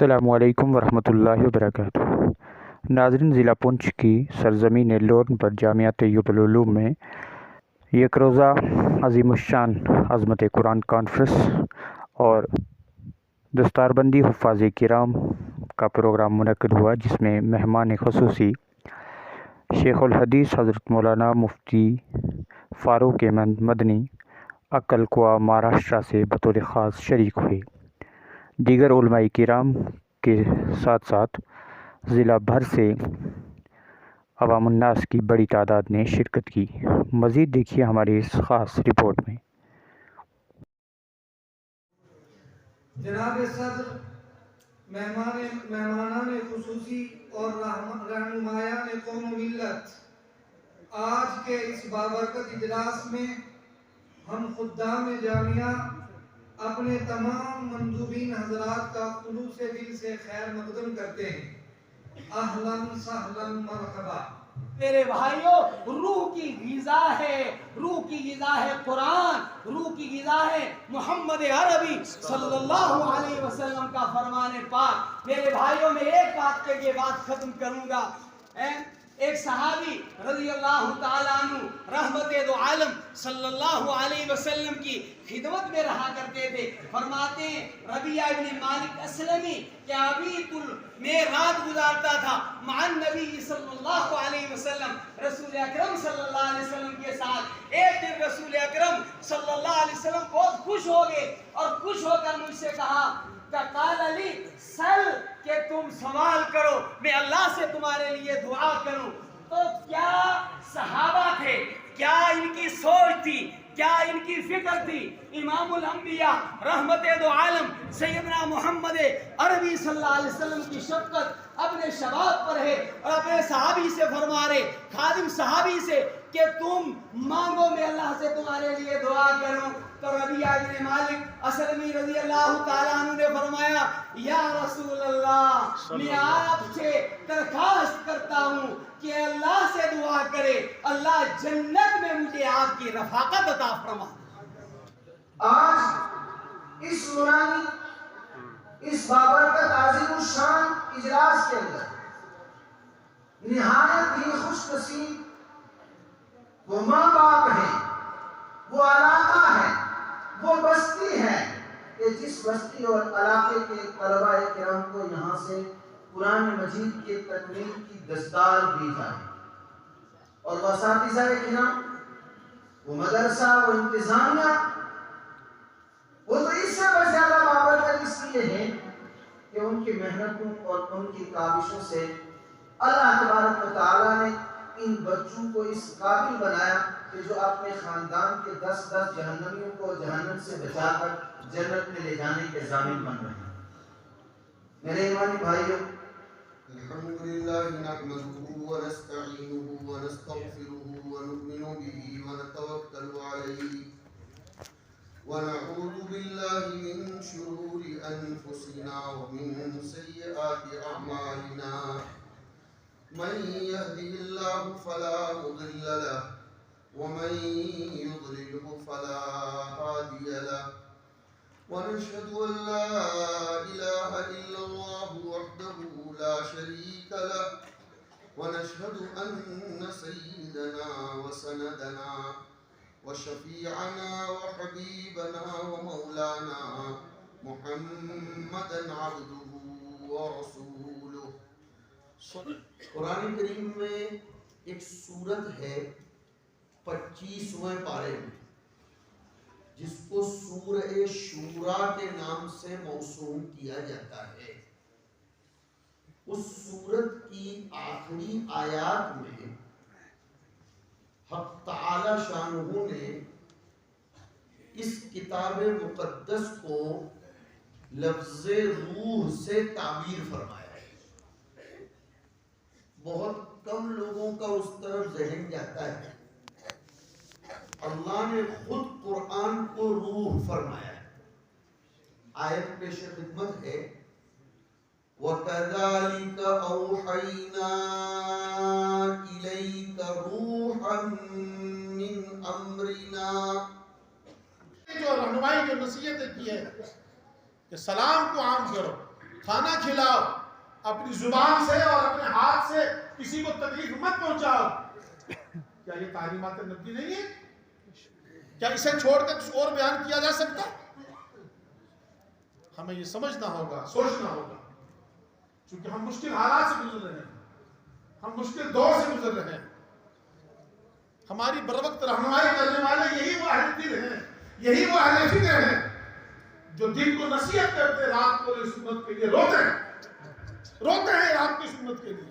السلام علیکم ورحمۃ اللہ وبرکاتہ۔ ناظرین، ضلع پونچھ کی سرزمین لورن پر جامعہ طیب العلوم میں یک روزہ عظیم الشان عظمت قرآن کانفرنس اور دستاربندی حفاظ کرام کا پروگرام منعقد ہوا، جس میں مہمان خصوصی شیخ الحدیث حضرت مولانا مفتی فاروق احمد مدنی اکلکوا مہاراشٹرا سے بطور خاص شریک ہوئے۔ دیگر علماء کرام کے ساتھ ساتھ ضلع بھر سے عوام الناس کی بڑی تعداد نے شرکت کی۔ مزید دیکھیے ہماری اس خاص رپورٹ میں۔ جناب صدر، مہمانان خصوصی اور رہنمایان قوم و ملت، آج کے اس بابرکت اجلاس میں ہم خدام جامعہ اپنے تمام مندوبین حضرات کا خلوص دل سے خیر مقدم کرتے ہیں۔ اہلاً سہلاً مرحبا۔ میرے بھائیوں، روح کی غذا ہے قرآن، روح کی غذا ہے محمد عربی صلی اللہ علیہ وسلم کا فرمان پاک۔ میرے بھائیوں، میں ایک بات کہہ کے بات ختم کروں گا۔ ایک صحابی رضی اللہ تعالیٰ عنہ رحمت دو عالم صلی اللہ علیہ وسلم کی خدمت میں رہا کرتے تھے۔ فرماتے ہیں ربیعہ ابن مالک اسلمی کہ ابیت میں رات گزارتا تھا مع النبی صلی اللہ علیہ وسلم، رسول اکرم صلی اللہ علیہ وسلم کے ساتھ۔ ایک دن رسول اکرم صلی اللہ علیہ وسلم بہت خوش ہو گئے اور خوش ہو کر مجھ سے کہا کہ قال علی سل، کہ تم سوال کرو، میں اللہ سے تمہارے لیے دعا کروں۔ تو کیا صحابہ تھے، کیا ان کی سوچ تھی، کیا ان کی فکر تھی۔ امام الانبیاء رحمت دو عالم سیدنا محمد عربی صلی اللہ علیہ وسلم کی شفقت اپنے شباب پر ہے اور اپنے صحابی سے فرما رہے، خادم صحابی سے، کہ تم مانگو میں اللہ سے تمہارے لیے دعا کروں۔ تو ربیعہ بن مالک اسلمی رضی اللہ تعالیٰ عنہ نے فرمایا یا رسول اللہ، میں آپ سے درخواست کرتا ہوں کہ اللہ سے دعا کرے اللہ جنت میں مجھے آپ کی رفاقت عطا فرما۔ آج اس نورانی، اس بابرکت عظیم الشان اجلاس کے اندر نہایت ہی خوش نصیب وہ ماں باپ ہیں، وہ علاقہ ہے، وہ بستی ہے کہ جس بستی اور علاقے کے طلباء کرام کو یہاں سے قرآن مجید کے تکمیل کی دستار دی جائے، اور وہ اساتذہ کرام، وہ مدرسہ، وہ انتظامیہ، وہ تو اس سے بہت زیادہ بابرکت اس لیے ہیں کہ ان کی محنتوں اور ان کی کاوشوں سے اللہ تبارک و تعالیٰ نے ان بچوں کو اس قابل بنایا کہ جو اپنے خاندان کے 10 جہنمیوں کو جہنم سے بچا کر جنت میں لے جانے کے ضامن بن رہے ہیں۔ میرے ایمانی بھائیوں، الحمدللہ نحمدہ ونستعینہ ونستغفرہ ونؤمن بہ ونتوکل علیہ ونعوذ باللہ من شرور انفسنا ومن سیئات اعمالنا، من يهده الله فلا مضل له ومن يضلله فلا هادي له، ونشهد أن لا إله إلا الله وحده لا شريك له، ونشهد أن سيدنا وسندنا وشفيعنا وحبيبنا ومولانا محمدا عبده ورسوله۔ قرآن کریم میں ایک سورت ہے 25ویں پارے میں، جس کو سورہ شورا کے نام سے موسوم کیا جاتا ہے۔ اس سورت کی آخری آیات میں حق تعالی شانہ نے اس کتاب مقدس کو لفظ روح سے تعبیر فرمایا ہے۔ بہت کم لوگوں کا اس طرف ذہن جاتا ہے۔ اللہ نے خود قرآن کو روح فرمایا ہے۔ آیت پیش خدمت ہے وَكَذَلِكَ أَوْحَيْنَا إِلَيْكَ رُوحًا مِّنْ أَمْرِنَا۔ جو رہنمائی جو نصیحتیں کی ہے کہ سلام کو عام کرو، کھانا کھلاؤ، اپنی زبان سے اور اپنے ہاتھ سے کسی کو تکلیف مت پہنچاؤ. کیا یہ تعلیمات نبی نہیں ہے؟ کیا اسے چھوڑ کر کچھ اور بیان کیا جا سکتا؟ ہمیں یہ سمجھنا ہوگا، سوچنا ہوگا، چونکہ ہم مشکل حالات سے گزر رہے ہیں، ہم مشکل دور سے گزر رہے ہیں. ہماری بروقت رہنمائی کرنے والے یہی وہ اہل دل ہیں، یہی وہ اہل فکر ہیں جو دل کو نصیحت کرتے رات کو اس امت کے لیے روتے ہیں رات کی اس امت کے لیے.